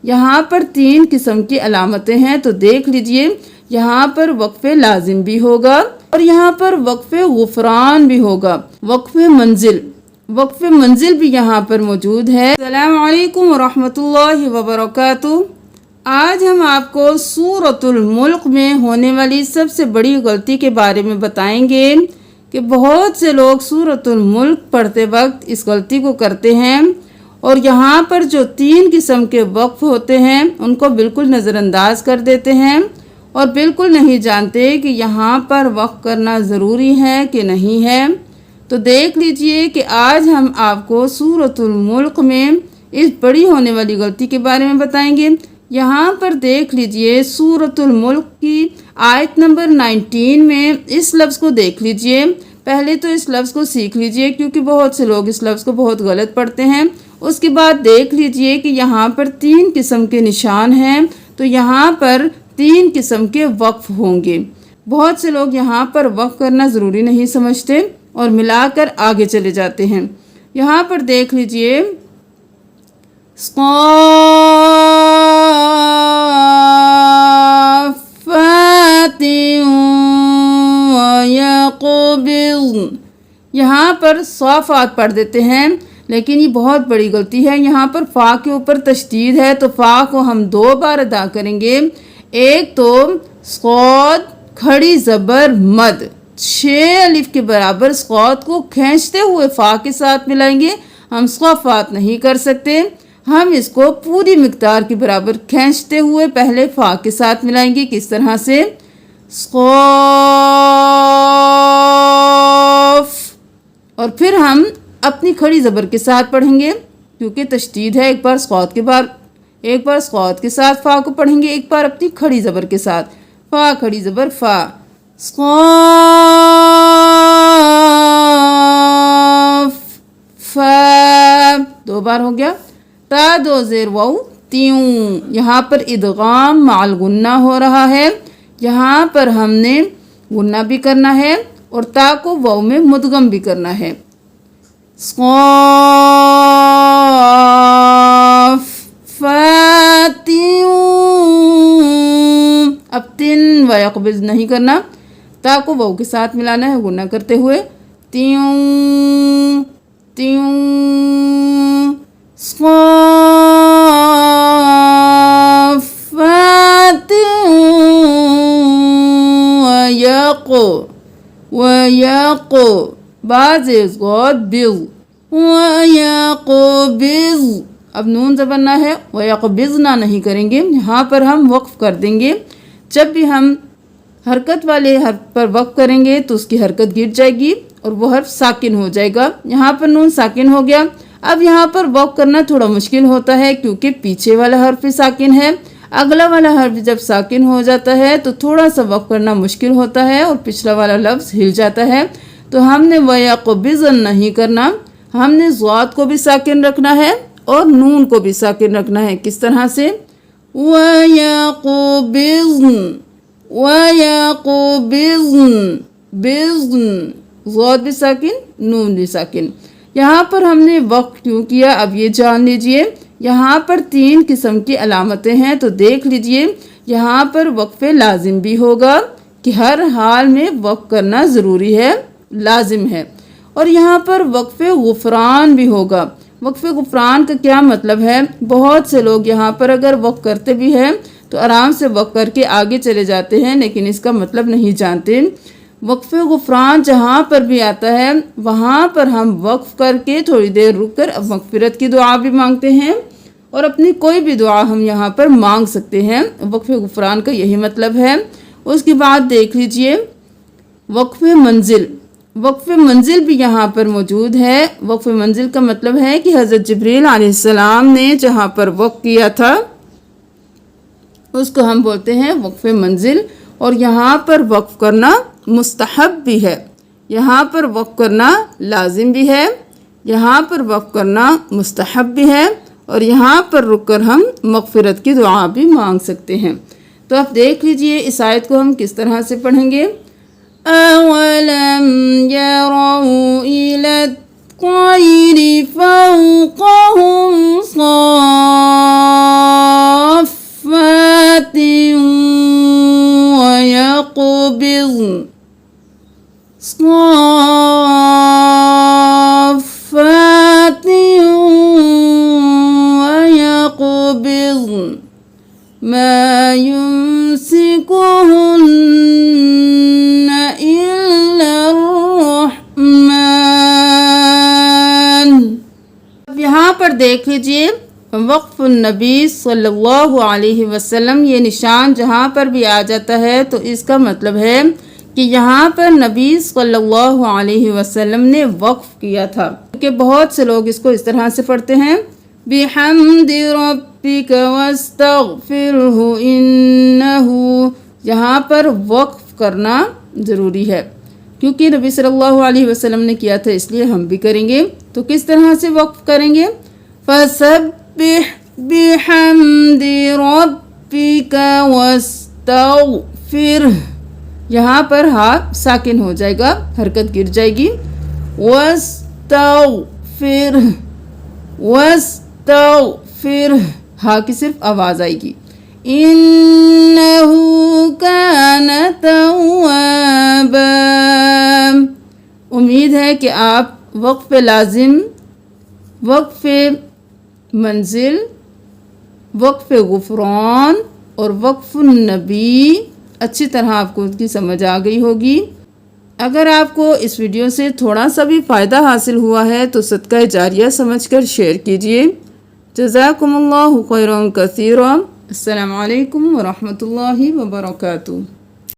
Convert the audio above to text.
यहाँ पर 3 किस्म की अलामतें हैं, तो देख लीजिए। यहाँ पर वक्फ़े लाजिम भी होगा और यहाँ पर वक्फ़े गुफ़रान भी होगा। वक्फ़े मंजिल भी यहाँ पर मौजूद है। अस्सलामु अलैकुम वरहमतुल्लाहि वबरकातुहू। आज हम आपको सूरतुल मुल्क में होने वाली सबसे बड़ी गलती के बारे में बताएंगे कि बहुत से लोग सूरतुल मुल्क पढ़ते वक्त इस गलती को करते हैं और यहाँ पर जो 3 किस्म के वक्फ होते हैं उनको बिल्कुल नज़रअंदाज कर देते हैं और बिल्कुल नहीं जानते कि यहाँ पर वक्फ करना ज़रूरी है कि नहीं है। तो देख लीजिए कि आज हम आपको सूरतुल मुल्क में इस बड़ी होने वाली गलती के बारे में बताएंगे। यहाँ पर देख लीजिए सूरतुल मुल्क की आयत नंबर 19 में इस लफ्ज़ को देख लीजिए। पहले तो इस लफ्ज़ को सीख लीजिए क्योंकि बहुत से लोग इस लफ्ज़ को बहुत गलत पढ़ते हैं। उसके बाद देख लीजिए कि यहाँ पर 3 किस्म के निशान हैं, तो यहाँ पर 3 किस्म के वक्फ होंगे। बहुत से लोग यहाँ पर वक्फ करना ज़रूरी नहीं समझते और मिलाकर आगे चले जाते हैं। यहाँ पर देख लीजिए यहाँ पर सौफात पढ़ देते हैं, लेकिन ये बहुत बड़ी गलती है। यहाँ पर फ़ा के ऊपर तशदीद है, तो फ़ा को हम 2 बार अदा करेंगे। एक तो सौद खड़ी ज़बर मद 6 अलिफ के बराबर सौद को खींचते हुए फ़ा के साथ मिलाएंगे। हम सौफात नहीं कर सकते, हम इसको पूरी मिक़दार के बराबर खींचते हुए पहले फ़ा के साथ मिलाएंगे। किस तरह से? सौफ, और फिर हम अपनी खड़ी ज़बर के साथ पढ़ेंगे क्योंकि तशदीद है। एक बार सौद के बाद एक बार सौद के साथ फ़ा को पढ़ेंगे, एक बार अपनी खड़ी ज़बर के साथ। फ़ा खड़ी ज़बर फ़ा, सौफ फ़ा 2 बार हो गया। ता 2 ज़ेर वाउ त्यूं, यहाँ पर इदगाम माल गुन्ना हो रहा है। यहाँ पर हमने गुन्ना भी करना है और ता को वाउ में मुदगम भी करना है। सौफ फ़ात्यूं, अब 3 वयक़बिज़ नहीं करना, ता को वाउ के साथ मिलाना है गुन्ना करते हुए। त्यूं त्यूं सौफ फ़ात्यूं वयक़ो बाज़ गौद बिज़ वयक़बिज़, अब नून ज़बरना है, वयक़बिज़ना नहीं करेंगे। यहाँ पर हम वक्फ़ कर देंगे। जब भी हम हरकत वाले हर्फ पर वक्फ़ करेंगे तो उसकी हरकत गिर जाएगी और वो हर्फ साकिन हो जाएगा। यहाँ पर नून साकिन हो गया। अब यहाँ पर वक्फ़ करना थोड़ा मुश्किल होता है क्योंकि पीछे वाला हर्फ भी साकिन है। अगला वाला हर्फ जब साकिन हो जाता है तो थोड़ा सा वक्फ़ करना मुश्किल होता है और पिछला वाला लफ्ज़ हिल जाता है। तो हमने वयक़बिज़न नहीं करना, हमने ज़ाद को भी साकिन रखना है और नून को भी साकिन रखना है। किस तरह से? वयक़बिज़न वयक़बिज़न, बिज़न, ज़ाद भी साकिन नून भी साकिन। यहाँ पर हमने वक्फ़ क्यों किया अब ये जान लीजिए। यहाँ पर 3 किस्म की अलामतें हैं, तो देख लीजिए। यहाँ पर वक्फ़े लाजिम भी होगा कि हर हाल में वक्फ़ करना ज़रूरी है, लाजिम है, और यहाँ पर वक्फ़े गुफ़रान भी होगा। वक्फ़े गुफ़रान का क्या मतलब है? बहुत से लोग यहाँ पर अगर वक्फ़ करते भी हैं तो आराम से वक्फ़ करके आगे चले जाते हैं, लेकिन इसका मतलब नहीं जानते। वक्फ़े गुफ़रान जहाँ पर भी आता है वहाँ पर हम वक्फ़ करके थोड़ी देर रुक कर मग़फ़िरत की दुआ भी मांगते हैं और अपनी कोई भी दुआ हम यहाँ पर मांग सकते हैं। वक्फ़े गुफ़रान का यही मतलब है। उसके बाद देख लीजिए वक्फ़े मंजिल। वक्फ़े मंजिल भी यहाँ पर मौजूद है। वक्फ़े मंजिल का मतलब है कि हज़रत जिब्रील अलैहिस्सलाम ने जहाँ पर वक्फ़ किया था उसको हम बोलते हैं वक्फ़े मंजिल। और यहाँ पर वक्फ़ करना मुस्तहब भी है, यहाँ पर वक्फ़ करना लाजिम भी है, यहाँ पर वक्फ़ करना मुस्तहब भी है और यहाँ पर रुककर हम मग़फ़िरत की दुआ भी मांग सकते हैं। तो आप देख लीजिए इस आयत को हम किस तरह से पढ़ेंगे। अवलम यरौ इला तैरि फौक़हुम يقبضن ما يمسكهن إلا الرحمن. اب یہاں پر دیکھ لیجئے وقف النبی صلی اللہ علیہ وسلم، یہ نشان جہاں پر بھی آ جاتا ہے تو اس کا مطلب ہے کہ یہاں پر نبی صلی اللہ علیہ وسلم نے وقف کیا تھا. کہ بہت سے لوگ اس کو اس طرح سے پڑھتے ہیں بحمد ربک واستغفرہ انہ. یہاں پر وقف کرنا ضروری ہے کیونکہ نبی صلی اللہ علیہ وسلم نے کیا تھا، اس لیے ہم بھی کریں گے. تو کس طرح سے وقف کریں گے؟ فسبح بحمد ربک واستغفرہ. یہاں پر ہاں ساکن ہو جائے گا، حرکت گر جائے گی. واستغفرہ، واستغفرہ، ہاں کی صرف آواز آئے گی. انہ کان توابا. امید ہے کہ آپ وقف لازم، وقف منزل، وقف غفران اور وقف النبی اچھی طرح آپ کو ان کی سمجھ آ گئی ہوگی. اگر آپ کو اس ویڈیو سے تھوڑا سا بھی فائدہ حاصل ہوا ہے تو صدقہ جاریہ سمجھ کر شیئر کیجیے. جزاکم اللہ خیرا کثیرا. السلام علیکم ورحمۃ اللہ وبرکاتہ.